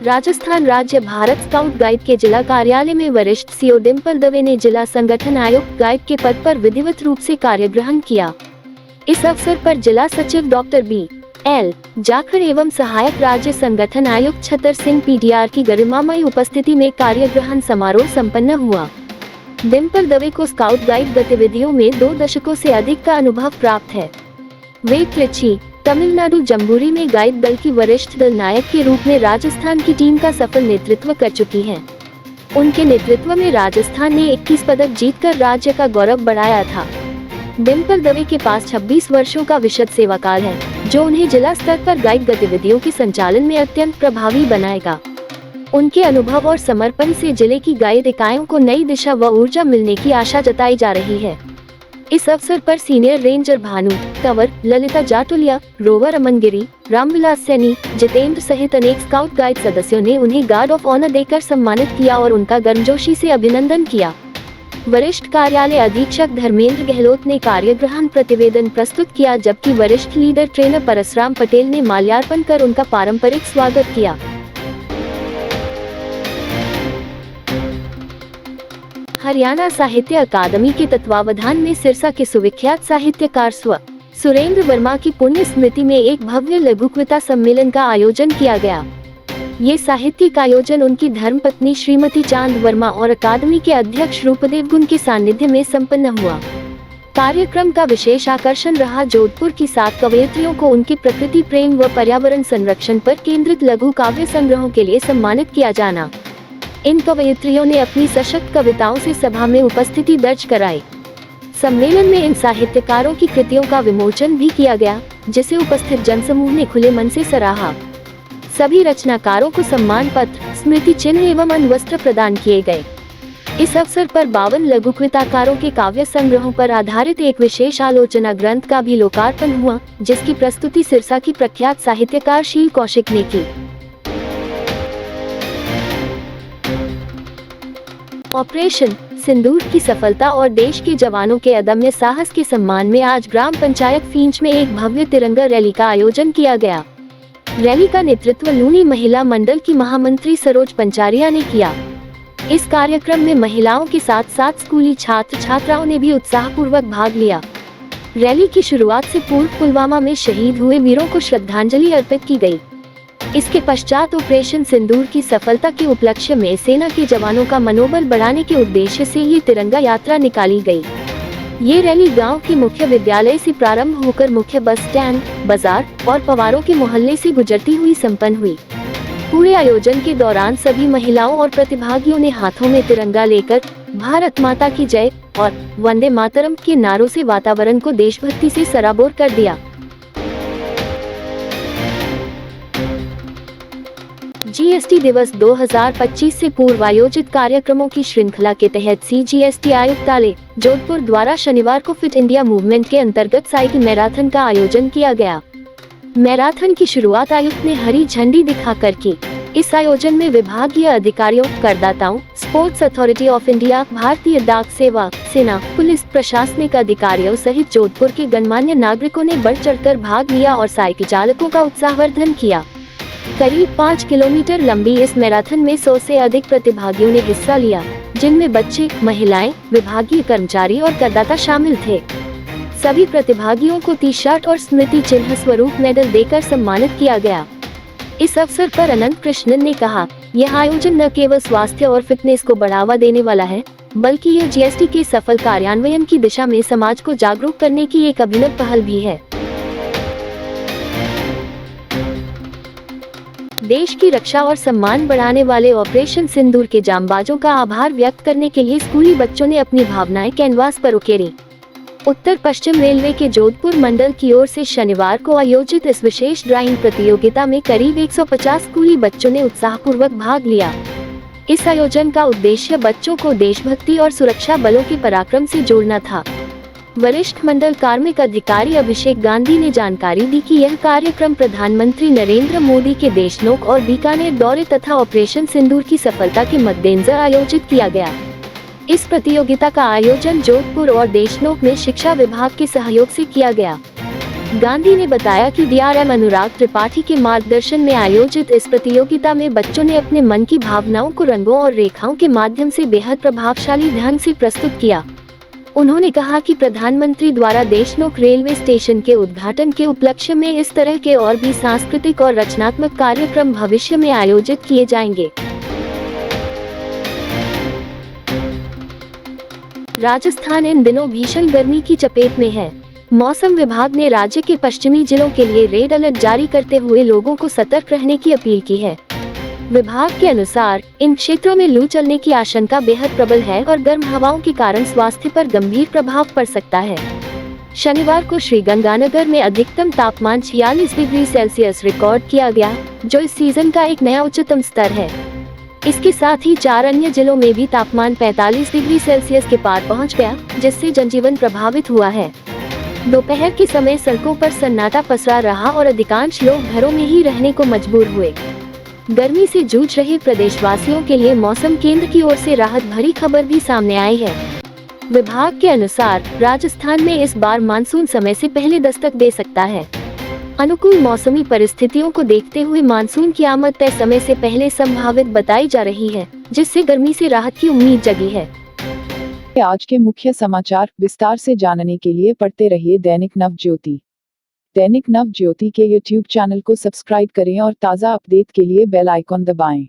राजस्थान राज्य Bharat scout guide के जिला कार्यालय में वरिष्ठ सीओ डिम्पल दवे ने जिला संगठन आयुक्त गाइड के पद पर विधिवत रूप से कार्य ग्रहण किया। इस अवसर पर जिला सचिव डॉक्टर बी.एल. जाखड़ एवं सहायक राज्य संगठन आयुक्त छतर सिंह पीडीआर की गरिमामयी उपस्थिति में कार्य ग्रहण समारोह संपन्न हुआ। डिम्पल दवे को स्काउट गाइड गतिविधियों में 2 दशकों से अधिक का अनुभव प्राप्त है। वे त्रिची, तमिलनाडु जम्बूरी में गाइड दल की वरिष्ठ दल नायक के रूप में राजस्थान की टीम का सफल नेतृत्व कर चुकी हैं। उनके नेतृत्व में राजस्थान ने 21 पदक जीतकर राज्य का गौरव बढ़ाया था। डिम्पल दवे के पास 26 वर्षों का विशद सेवाकाल है, जो उन्हें जिला स्तर पर गाइड गतिविधियों के संचालन में अत्यंत प्रभावी बनाएगा। उनके अनुभव और समर्पण से जिले की गाइड इकाइयों को नई दिशा व ऊर्जा मिलने की आशा जताई जा रही है। इस अवसर पर senior ranger Bhanu Kanwar, Lalita Jatolia, rover Amangiri, Ramvilas Saini, Jitendra सहित अनेक स्काउट गाइड सदस्यों ने उन्हें गार्ड ऑफ ऑनर देकर सम्मानित किया और उनका गर्मजोशी से अभिनंदन किया। वरिष्ठ कार्यालय अधीक्षक धर्मेंद्र गहलोत ने कार्यग्रहण प्रतिवेदन प्रस्तुत किया, जबकि वरिष्ठ लीडर ट्रेनर परसराम पटेल ने माल्यार्पण कर उनका पारंपरिक स्वागत किया। हरियाणा साहित्य अकादमी के तत्वावधान में सिरसा के सुविख्यात साहित्यकार स्व. सुरेंद्र वर्मा की पुण्य स्मृति में एक भव्य लघु कविता सम्मेलन का आयोजन किया गया। ये साहित्यिक आयोजन उनकी धर्मपत्नी श्रीमती चांद वर्मा और अकादमी के अध्यक्ष रूपदेव गुण के सानिध्य में संपन्न हुआ। कार्यक्रम का विशेष आकर्षण रहा जोधपुर की 7 कवयित्रियों को उनके प्रकृति प्रेम व पर्यावरण संरक्षण पर केंद्रित लघु काव्य संग्रहों के लिए सम्मानित किया जाना। इन कवयित्रियों ने अपनी सशक्त कविताओं से सभा में उपस्थिति दर्ज कराई। सम्मेलन में इन साहित्यकारों की कृतियों का विमोचन भी किया गया, जिसे उपस्थित जनसमूह ने खुले मन से सराहा। सभी रचनाकारों को सम्मान पत्र, स्मृति चिन्ह एवं अनवस्त्र प्रदान किए गए। इस अवसर पर 52 लघु कविताकारों के काव्य संग्रहों पर आधारित एक विशेष आलोचना ग्रंथ का भी लोकार्पण हुआ, जिसकी प्रस्तुति सिरसा की प्रख्यात साहित्यकार शील कौशिक ने की। ऑपरेशन सिंदूर की सफलता और देश के जवानों के अदम्य साहस के सम्मान में आज ग्राम पंचायत फींच में एक भव्य तिरंगा रैली का आयोजन किया गया। रैली का नेतृत्व लूनी महिला मंडल की महामंत्री सरोज पंचारिया ने किया। इस कार्यक्रम में महिलाओं के साथ साथ स्कूली छात्र छात्राओं ने भी उत्साहपूर्वक भाग लिया। रैली की शुरुआत से पूर्व पुलवामा में शहीद हुए वीरों को श्रद्धांजलि अर्पित की गई। इसके पश्चात ऑपरेशन सिंदूर की सफलता के उपलक्ष्य में सेना के जवानों का मनोबल बढ़ाने के उद्देश्य से ये तिरंगा यात्रा निकाली गई। ये रैली गांव के मुख्य विद्यालय से प्रारंभ होकर मुख्य बस स्टैंड, बाजार और पवारों के मोहल्ले से गुजरती हुई संपन्न हुई। पूरे आयोजन के दौरान सभी महिलाओं और प्रतिभागियों ने हाथों में तिरंगा लेकर भारत माता की जय और वंदे मातरम के नारों से वातावरण को देशभक्ति से सराबोर कर दिया। जीएसटी दिवस 2025 से पूर्व आयोजित कार्यक्रमों की श्रृंखला के तहत सीजीएसटी आयुक्तालय जोधपुर द्वारा शनिवार को फिट इंडिया मूवमेंट के अंतर्गत साइकिल मैराथन का आयोजन किया गया। मैराथन की शुरुआत आयुक्त ने हरी झंडी दिखाकर की। इस आयोजन में विभागीय अधिकारियों, करदाताओं, स्पोर्ट्स अथॉरिटी ऑफ इंडिया, भारतीय डाक सेवा, सेना, पुलिस, प्रशासनिक अधिकारियों सहित जोधपुर के गणमान्य नागरिकों ने बढ़ चढ़कर भाग लिया और साइकिल चालकों का उत्साहवर्धन किया। करीब 5 किलोमीटर लंबी इस मैराथन में 100 से अधिक प्रतिभागियों ने हिस्सा लिया, जिनमें बच्चे, महिलाएं, विभागीय कर्मचारी और करदाता शामिल थे। सभी प्रतिभागियों को टी-शर्ट और स्मृति चिन्ह स्वरूप मेडल देकर सम्मानित किया गया। इस अवसर पर अनंत कृष्णन ने कहा, यह आयोजन न केवल स्वास्थ्य और फिटनेस को बढ़ावा देने वाला है, बल्कि यह जीएसटी के सफल कार्यान्वयन की दिशा में समाज को जागरूक करने की एक अभिनव पहल भी है। देश की रक्षा और सम्मान बढ़ाने वाले ऑपरेशन सिंदूर के जांबाजों का आभार व्यक्त करने के लिए स्कूली बच्चों ने अपनी भावनाएं कैनवास पर उकेरी। उत्तर पश्चिम रेलवे के जोधपुर मंडल की ओर से शनिवार को आयोजित इस विशेष ड्राइंग प्रतियोगिता में करीब 150 स्कूली बच्चों ने उत्साहपूर्वक भाग लिया। इस आयोजन का उद्देश्य बच्चों को देशभक्ति और सुरक्षा बलों के पराक्रम से जोड़ना था। वरिष्ठ मंडल कार्मिक अधिकारी अभिषेक गांधी ने जानकारी दी कि यह कार्यक्रम प्रधानमंत्री नरेंद्र मोदी के देशनोक और बीकानेर दौरे तथा ऑपरेशन सिंदूर की सफलता के मद्देनजर आयोजित किया गया। इस प्रतियोगिता का आयोजन जोधपुर और देशनोक में शिक्षा विभाग के सहयोग से किया गया। गांधी ने बताया कि डीआरएम अनुराग त्रिपाठी के मार्गदर्शन में आयोजित इस प्रतियोगिता में बच्चों ने अपने मन की भावनाओं को रंगों और रेखाओं के माध्यम से बेहद प्रभावशाली ढंग से प्रस्तुत किया। उन्होंने कहा कि प्रधानमंत्री द्वारा देशनोक रेलवे स्टेशन के उद्घाटन के उपलक्ष्य में इस तरह के और भी सांस्कृतिक और रचनात्मक कार्यक्रम भविष्य में आयोजित किए जाएंगे। राजस्थान इन दिनों भीषण गर्मी की चपेट में है। मौसम विभाग ने राज्य के पश्चिमी जिलों के लिए रेड अलर्ट जारी करते हुए लोगों को सतर्क रहने की अपील की है। विभाग के अनुसार इन क्षेत्रों में लू चलने की आशंका बेहद प्रबल है और गर्म हवाओं के कारण स्वास्थ्य पर गंभीर प्रभाव पड़ सकता है। शनिवार को श्रीगंगानगर में अधिकतम तापमान 46 डिग्री सेल्सियस रिकॉर्ड किया गया, जो इस सीजन का एक नया उच्चतम स्तर है। इसके साथ ही 4 अन्य जिलों में भी तापमान 45 डिग्री सेल्सियस के पार पहुंच गया, जिससे जनजीवन प्रभावित हुआ है। दोपहर के समय सड़कों पर सन्नाटा पसरा रहा और अधिकांश लोग घरों में ही रहने को मजबूर हुए। गर्मी से जूझ रहे प्रदेशवासियों के लिए मौसम केंद्र की ओर से राहत भरी खबर भी सामने आई है। विभाग के अनुसार राजस्थान में इस बार मानसून समय से पहले दस्तक दे सकता है। अनुकूल मौसमी परिस्थितियों को देखते हुए मानसून की आमद तय समय से पहले संभावित बताई जा रही है, जिससे गर्मी से राहत की उम्मीद जगी है। आज के मुख्य समाचार विस्तार से जानने के लिए पढ़ते रहिए दैनिक नवज्योति। दैनिक नवज्योति के YouTube चैनल को सब्सक्राइब करें और ताज़ा अपडेट के लिए बेल आइकॉन दबाएं।